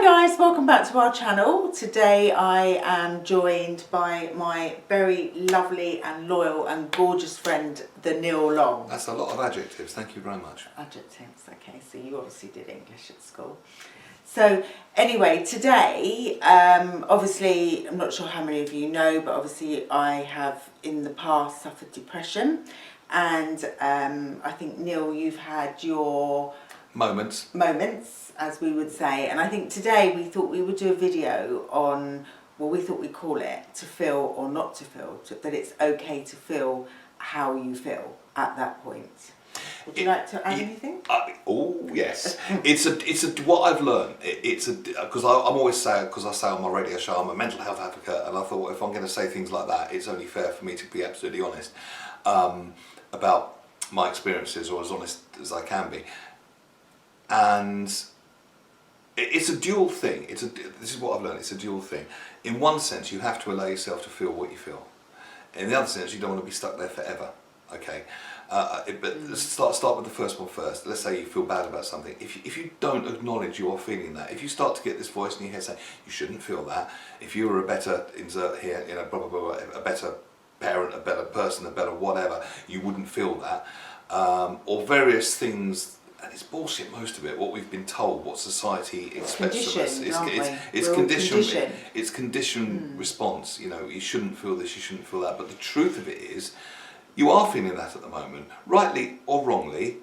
Hi guys, welcome back to our channel. Today I am joined by my very lovely and loyal and gorgeous friend, the Neil Long. That's a lot of adjectives, thank you very much. Adjectives, okay, so you obviously did English at school. So anyway, today, obviously, I'm not sure how many of you know, but obviously I have in the past suffered depression, and I think Neil, you've had your moments, as we would say, and I think today we thought we would do a video on, well, we thought we'd call it to feel or not to feel, that it's okay to feel how you feel at that point. Would you like to add anything? Oh yes, it's what I've learned. Because I'm always saying, because I say on my radio show, I'm a mental health advocate, and I thought, well, if I'm going to say things like that, it's only fair for me to be absolutely honest about my experiences, or as honest as I can be. And it's a dual thing. This is what I've learned. It's a dual thing. In one sense, you have to allow yourself to feel what you feel. In the other sense, you don't want to be stuck there forever. Okay, but let's start with the first one first. Let's say you feel bad about something. If you don't acknowledge you are feeling that, if you start to get this voice in your head saying you shouldn't feel that, if you were a better, insert here, you know, blah blah blah, a better parent, a better person, a better whatever, you wouldn't feel that, or various things. And it's bullshit, most of it, what we've been told, what society expects of us. It's conditioned response. You know, you shouldn't feel this, you shouldn't feel that. But the truth of it is, you are feeling that at the moment, rightly or wrongly.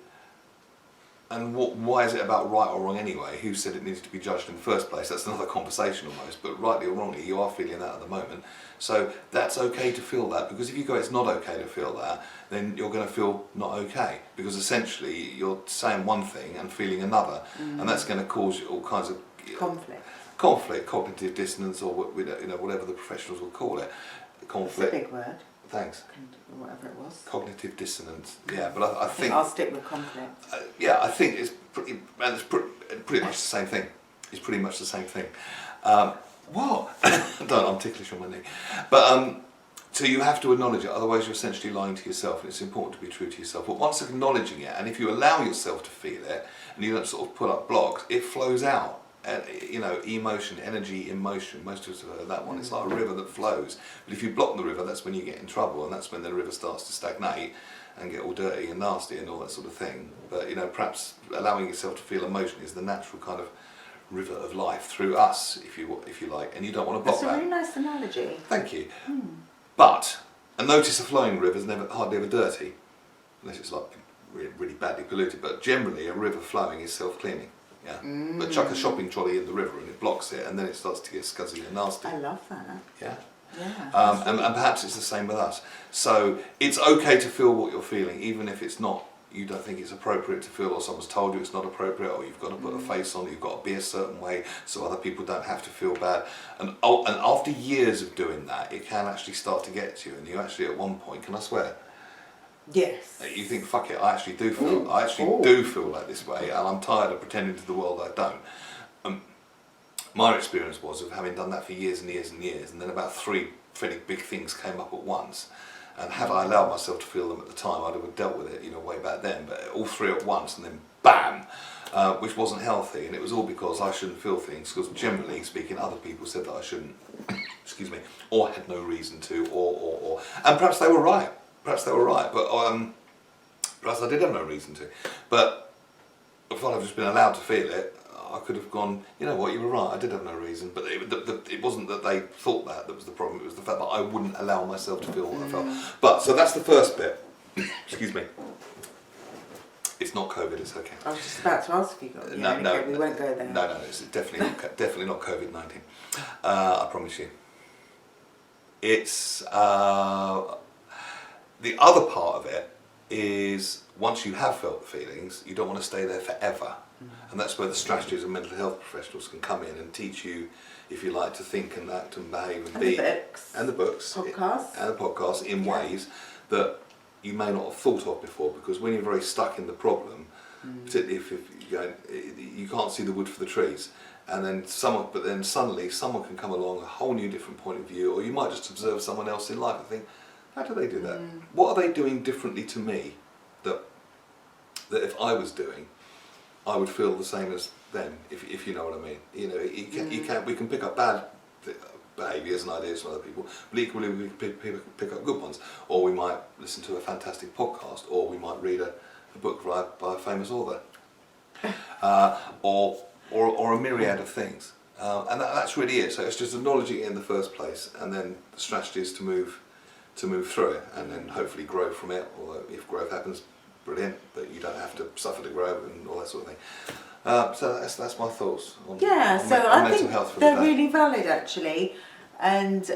And why is it about right or wrong anyway? Who said it needs to be judged in the first place? That's another conversation almost. But rightly or wrongly, you are feeling that at the moment. So that's okay to feel that, because if you go, it's not okay to feel that, then you're going to feel not okay, because essentially you're saying one thing and feeling another, and that's going to cause you all kinds of conflict, cognitive dissonance, or you know, whatever the professionals will call it. Conflict. That's a big word. Thanks. Whatever it was. Cognitive dissonance. Yeah, but I think I'll stick with conflict. Yeah, I think it's pretty much the same thing. It's pretty much the same thing. What? I'm ticklish on my knee. But so you have to acknowledge it, otherwise you're essentially lying to yourself, and it's important to be true to yourself. But once acknowledging it, and if you allow yourself to feel it, and you don't sort of put up blocks, it flows out. You know, emotion, energy in motion. Most of us have heard that one. It's like a river that flows. But if you block the river, that's when you get in trouble, and that's when the river starts to stagnate and get all dirty and nasty and all that sort of thing. But you know, perhaps allowing yourself to feel emotion is the natural kind of river of life through us, if you like, and you don't want to block that. That's a really nice analogy. Thank you. But notice a flowing river is hardly ever dirty, unless it's like really badly polluted. But generally, a river flowing is self-cleaning. Yeah. But chuck a shopping trolley in the river and it blocks it, and then it starts to get scuzzy and nasty. I love that. Yeah. Yeah. And perhaps it's the same with us. So it's okay to feel what you're feeling, even if it's not, you don't think it's appropriate to feel, or someone's told you it's not appropriate, or you've got to put a face on, you've got to be a certain way so other people don't have to feel bad. And after years of doing that, it can actually start to get to you, and you actually at one point, can I swear? Yes. You think, fuck it, I actually do feel like this way, and I'm tired of pretending to the world I don't. My experience was of having done that for years and years and years, and then about 3 fairly big things came up at once. And had I allowed myself to feel them at the time, I'd have dealt with it, you know, way back then. But all 3 at once, and then bam, which wasn't healthy. And it was all because I shouldn't feel things, because generally speaking, other people said that I shouldn't, excuse me, or had no reason to, or. And perhaps they were right. Perhaps they were right, but perhaps I did have no reason to. But if I'd have just been allowed to feel it, I could have gone, you know what, you were right, I did have no reason. But it wasn't that they thought that was the problem, it was the fact that I wouldn't allow myself to feel what I felt. But, so that's the first bit. Excuse me. It's not COVID, it's okay. I was just about to ask if you got no, we won't go there. No, it's definitely not COVID-19. I promise you. It's... the other part of it is, once you have felt the feelings, you don't want to stay there forever. And that's where the strategies of mental health professionals can come in and teach you, if you like, to think and act and behave and be. And the books. Podcasts in ways that you may not have thought of before, because when you're very stuck in the problem, particularly if you can't see the wood for the trees, and then suddenly someone can come along, a whole new different point of view, or you might just observe someone else in life and think, how do they do that? What are they doing differently to me that if I was doing, I would feel the same as then, if you know what I mean. You know, we can pick up bad behaviours and ideas from other people, but equally we can pick up good ones. Or we might listen to a fantastic podcast, or we might read a book by a famous author, or a myriad of things. And that's really it. So it's just acknowledging it in the first place, and then the strategy is to move through it, and then hopefully grow from it. Although if growth happens, brilliant, but you don't have to suffer to grow and all that sort of thing. So that's my thoughts on, yeah, on, so on I mental think health for they're the day. really valid actually, and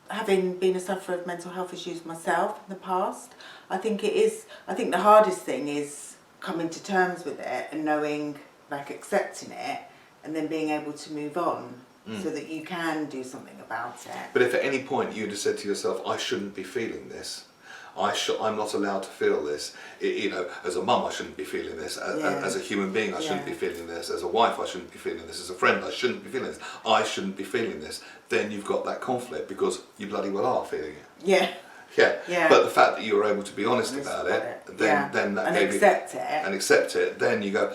having been a sufferer of mental health issues myself in the past, I think the hardest thing is coming to terms with it and knowing, like, accepting it, and then being able to move on so that you can do something about it. But if at any point you'd have said to yourself, I shouldn't be feeling this, I'm not allowed to feel this, you know, as a mum I shouldn't be feeling this, as a human being I shouldn't be feeling this, as a wife I shouldn't be feeling this, as a friend I shouldn't be feeling this, I shouldn't be feeling this, then you've got that conflict because you bloody well are feeling it. Yeah. Yeah. But the fact that you were able to be honest about it, then that and gave accept you, it. and accept it, then you go,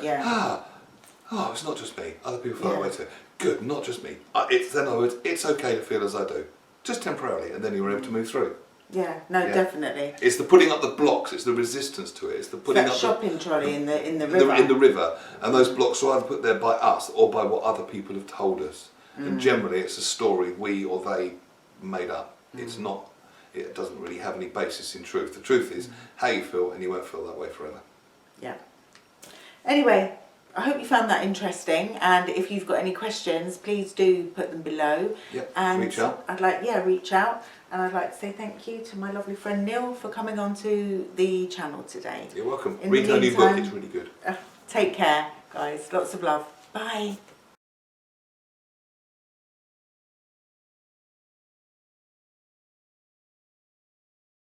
oh, it's not just me, other people feel that way too. Good, not just me. In other words, it's okay to feel as I do, just temporarily, and then you were able to move through. Yeah, definitely. It's the putting up the blocks, it's the resistance to it, it's the putting that up shopping trolley in the river. in the river, and those blocks are either put there by us or by what other people have told us. And generally it's a story we or they made up. It's not, it doesn't really have any basis in truth. The truth is how you feel, and you won't feel that way forever. Yeah. Anyway, I hope you found that interesting, and if you've got any questions, please do put them below. Yep, and reach out. Reach out. And I'd like to say thank you to my lovely friend Neil for coming on to the channel today. You're welcome. Read her new book, it's really good. Take care, guys. Lots of love. Bye.